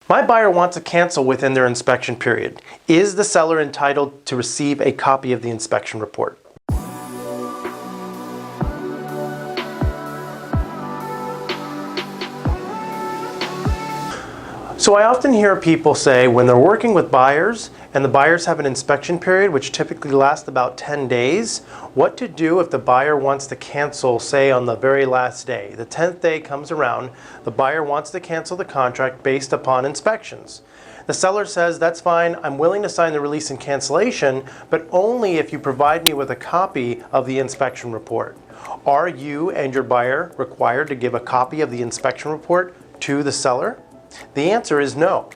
My buyer wants to cancel within their inspection period. Is the seller entitled to receive a copy of the inspection report? So I often hear people say when they're working with buyers and the buyers have an inspection period, which typically lasts about 10 days, what to do if the buyer wants to cancel, say, on the very last day. The 10th day comes around, the buyer wants to cancel the contract based upon inspections. The seller says, that's fine, I'm willing to sign the release and cancellation, but only if you provide me with a copy of the inspection report. Are you and your buyer required to give a copy of the inspection report to the seller? The answer is no.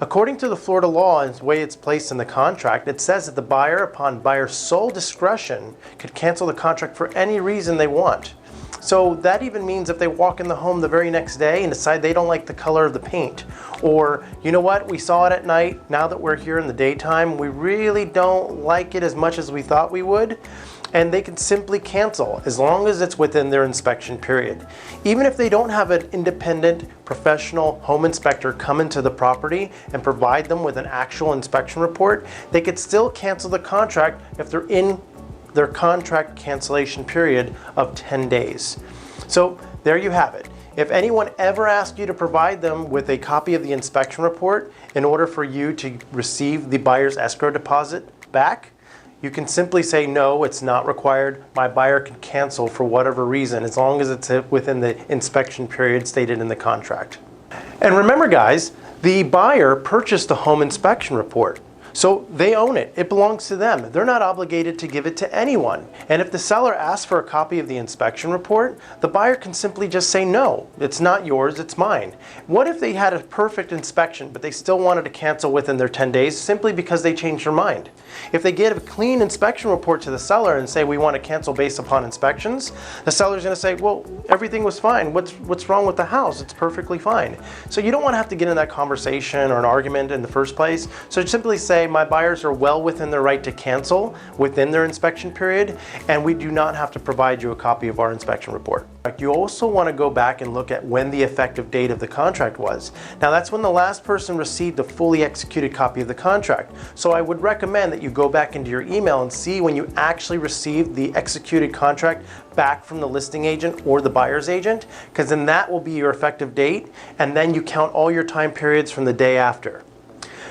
According to the Florida law and the way it's placed in the contract, it says that the buyer, upon buyer's sole discretion, could cancel the contract for any reason they want. So that even means if they walk in the home the very next day and decide they don't like the color of the paint, or you know what, we saw it at night, now that we're here in the daytime, we really don't like it as much as we thought we would, and they can simply cancel as long as it's within their inspection period. Even if they don't have an independent professional home inspector come into the property and provide them with an actual inspection report, they could still cancel the contract if they're in their contract cancellation period of 10 days. So there you have it. If anyone ever asks you to provide them with a copy of the inspection report in order for you to receive the buyer's escrow deposit back, you can simply say, no, it's not required. My buyer can cancel for whatever reason, as long as it's within the inspection period stated in the contract. And remember, guys, the buyer purchased the home inspection report. So they own it. It belongs to them. They're not obligated to give it to anyone. And if the seller asks for a copy of the inspection report, the buyer can simply just say, no, it's not yours, it's mine. What if they had a perfect inspection, but they still wanted to cancel within their 10 days simply because they changed their mind? If they give a clean inspection report to the seller and say, we want to cancel based upon inspections, the seller's going to say, well, everything was fine. What's wrong with the house? It's perfectly fine. So you don't want to have to get in that conversation or an argument in the first place. So simply say, my buyers are well within their right to cancel within their inspection period, and we do not have to provide you a copy of our inspection report. You also want to go back and look at when the effective date of the contract was. Now that's when the last person received a fully executed copy of the contract. So I would recommend that you go back into your email and see when you actually received the executed contract back from the listing agent or the buyer's agent, because then that will be your effective date, and then you count all your time periods from the day after.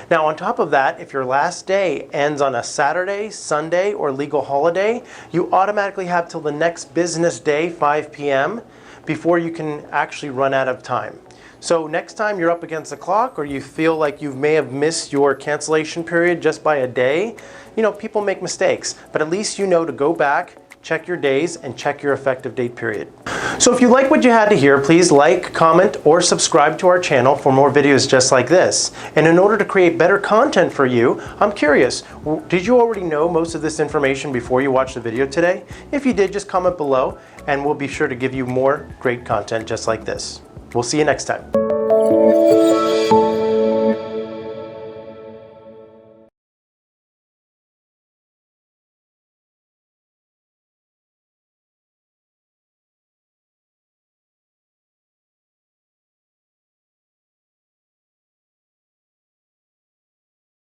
Now on top of that, if your last day ends on a Saturday, Sunday, or legal holiday, you automatically have till the next business day, 5 p.m., before you can actually run out of time. So next time you're up against the clock, or you feel like you may have missed your cancellation period just by a day, you know, people make mistakes, but at least you know to go back, check your days, and check your effective date period. So if you like what you had to hear, please like, comment, or subscribe to our channel for more videos just like this. And in order to create better content for you, I'm curious, did you already know most of this information before you watched the video today? If you did, just comment below, and we'll be sure to give you more great content just like this. We'll see you next time.